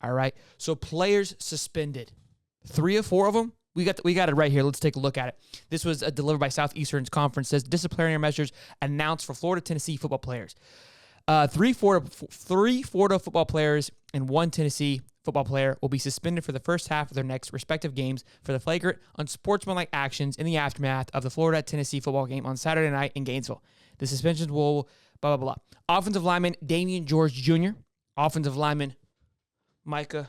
All right. So players suspended. 3 or 4 of them. We got it right here. Let's take a look at it. This was delivered by Southeastern's conference. Says disciplinary measures announced for Florida Tennessee football players. 3 Florida football players and 1 Tennessee football player will be suspended for the first half of their next respective games for the flagrant unsportsmanlike actions in the aftermath of the Florida-Tennessee football game on Saturday night in Gainesville. The suspensions will blah, blah, blah. Offensive lineman Damian George Jr., offensive lineman Micah.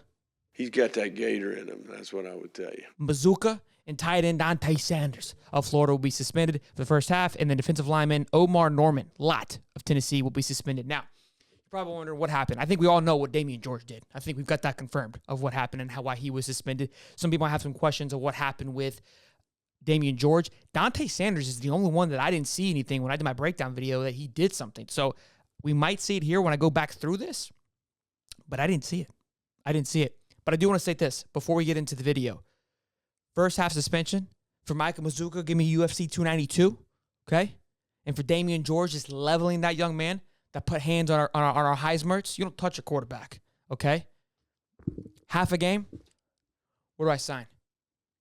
He's got that Gator in him. That's what I would tell you. Bazooka and tight end Dante Sanders of Florida will be suspended for the first half, and then defensive lineman Omar Norman Lott of Tennessee will be suspended. Now, you probably wonder what happened. I think we all know what Damian George did. I think we've got that confirmed of what happened and why he was suspended. Some people might have some questions of what happened with Damian George. Dante Sanders is the only one that I didn't see anything when I did my breakdown video that he did something. So we might see it here when I go back through this, but I didn't see it. But I do want to say this before we get into the video. First half suspension for Micah Mazuka, give me UFC 292, okay? And for Damian George, just leveling that young man that put hands on our Heismerts. You don't touch a quarterback, okay? Half a game, what do I sign?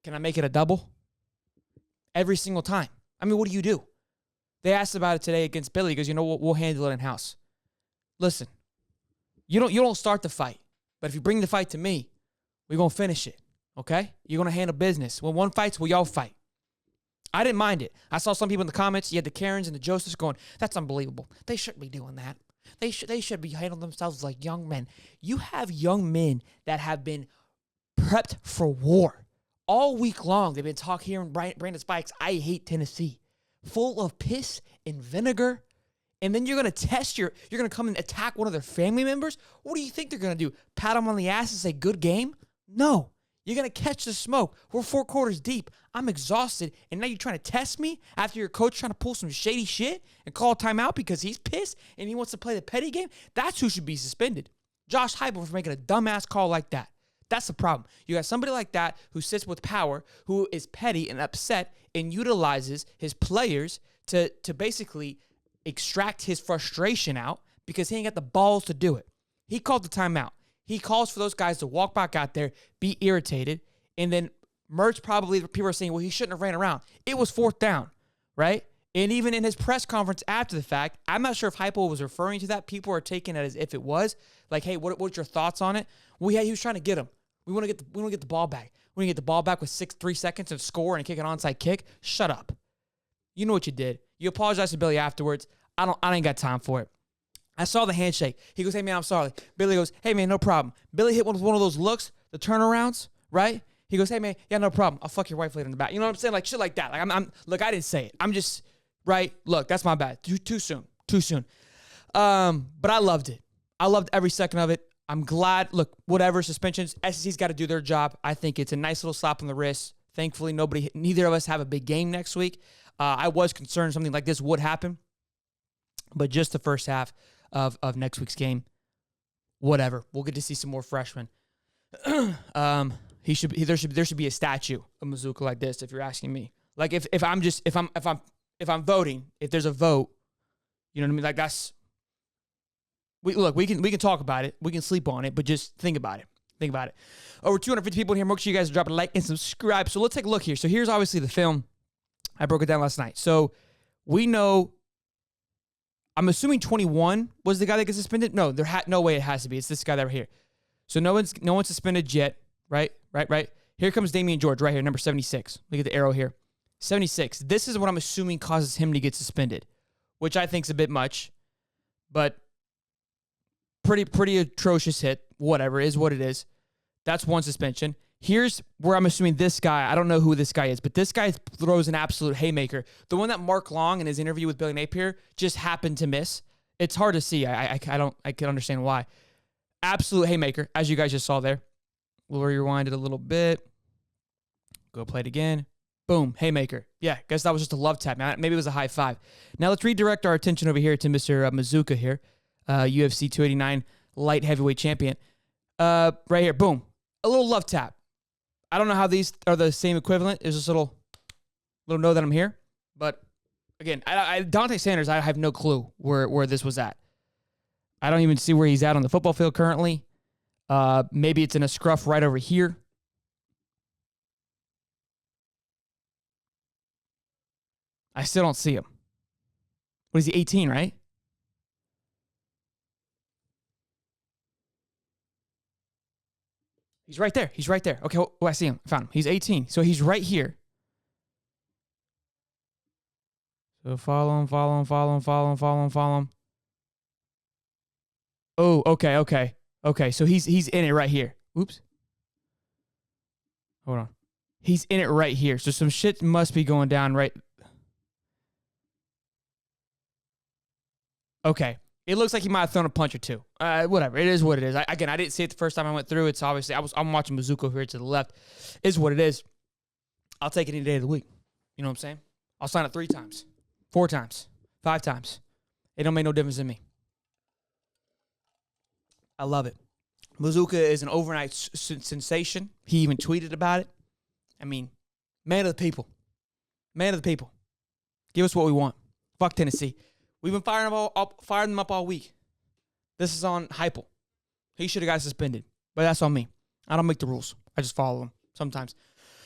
Can I make it a double? Every single time. I mean, what do? They asked about it today against Billy because, we'll handle it in-house. Listen, you don't start the fight. But if you bring the fight to me, we're going to finish it, okay? You're going to handle business. When one fights, we all fight. I didn't mind it. I saw some people in the comments, you had the Karens and the Josephs going, that's unbelievable. They shouldn't be doing that. They should be handling themselves like young men. You have young men that have been prepped for war. All week long, they've been hearing Brandon Spikes, I hate Tennessee. Full of piss and vinegar. And then you're going to come and attack one of their family members? What do you think they're going to do? Pat them on the ass and say, good game? No. You're going to catch the smoke. We're 4 quarters deep. I'm exhausted. And now you're trying to test me after your coach trying to pull some shady shit and call a timeout because he's pissed and he wants to play the petty game? That's who should be suspended. Josh Heupel for making a dumbass call like that. That's the problem. You got somebody like that who sits with power, who is petty and upset and utilizes his players to basically extract his frustration out because he ain't got the balls to do it. He called the timeout. He calls for those guys to walk back out there, be irritated, and then Mertz probably, people are saying, well, he shouldn't have ran around. It was 4th down, right? And even in his press conference after the fact, I'm not sure if Heupel was referring to that. People are taking it as if it was. Like, hey, what's your thoughts on it? Well, yeah, he was trying to get him. We want to get the ball back. We want to get the ball back with 3 seconds and score and kick an onside kick. Shut up. You know what you did. You apologize to Billy afterwards. I ain't got time for it. I saw the handshake. He goes, hey, man, I'm sorry. Billy goes, hey, man, no problem. Billy hit one of those looks, the turnarounds, right? He goes, hey, man, yeah, no problem. I'll fuck your wife later in the back. You know what I'm saying? Like, shit like that. Like, look, I didn't say it. I'm just, right? Look, that's my bad. Too soon. But I loved it. I loved every second of it. I'm glad. Look, whatever, suspensions, SEC's got to do their job. I think it's a nice little slap on the wrist. Thankfully, neither of us have a big game next week. I was concerned something like this would happen. But just the first half of next week's game, whatever. We'll get to see some more freshmen. There should be a statue of Mazuka like this. If you're asking me, like if I'm voting, if there's a vote, you know what I mean. Like that's we can talk about it. We can sleep on it, but just think about it. Over 250 people in here. Make sure you guys drop a like and subscribe. So let's take a look here. So here's obviously the film. I broke it down last night. So we know. I'm assuming 21 was the guy that gets suspended. No, no way it has to be. It's this guy that right here. So no one's suspended yet, right? Here comes Damian George right here, number 76. Look at the arrow here. 76. This is what I'm assuming causes him to get suspended, which I think is a bit much, but pretty atrocious hit. Whatever, it is what it is. That's one suspension. Here's where I'm assuming this guy, I don't know who this guy is, but this guy throws an absolute haymaker. The one that Mark Long in his interview with Billy Napier just happened to miss. It's hard to see. I can understand why. Absolute haymaker, as you guys just saw there. We'll rewind it a little bit. Go play it again. Boom, haymaker. Yeah, guess that was just a love tap, man. Maybe it was a high five. Now let's redirect our attention over here to Mr. Mazuka here, UFC 289 light heavyweight champion. Right here, boom. A little love tap. I don't know how these are the same equivalent. There's this little know that I'm here. But again, Dante Sanders, I have no clue where this was at. I don't even see where he's at on the football field currently. Maybe it's in a scruff right over here. I still don't see him. What is he, 18, right? He's right there. He's right there. Okay, oh, I see him. I found him. He's 18. So he's right here. So follow him, follow him, follow him, follow him, follow him, follow him. Oh, okay, okay. Okay, so he's in it right here. Oops. Hold on. He's in it right here. So some shit must be going down right. Okay. It looks like he might have thrown a punch or two. Whatever. It is what it is. Again, I didn't see it the first time I went through. It's obviously I'm watching Mizuko here to the left. Is what it is. I'll take it any day of the week. You know what I'm saying? I'll sign it 3 times, 4 times, 5 times. It don't make no difference in me. I love it. Mizuka is an overnight sensation. He even tweeted about it. I mean, man of the people. Man of the people. Give us what we want. Fuck Tennessee. We've been firing them up all week. This is on Heupel. He should have got suspended, but that's on me. I don't make the rules. I just follow them sometimes.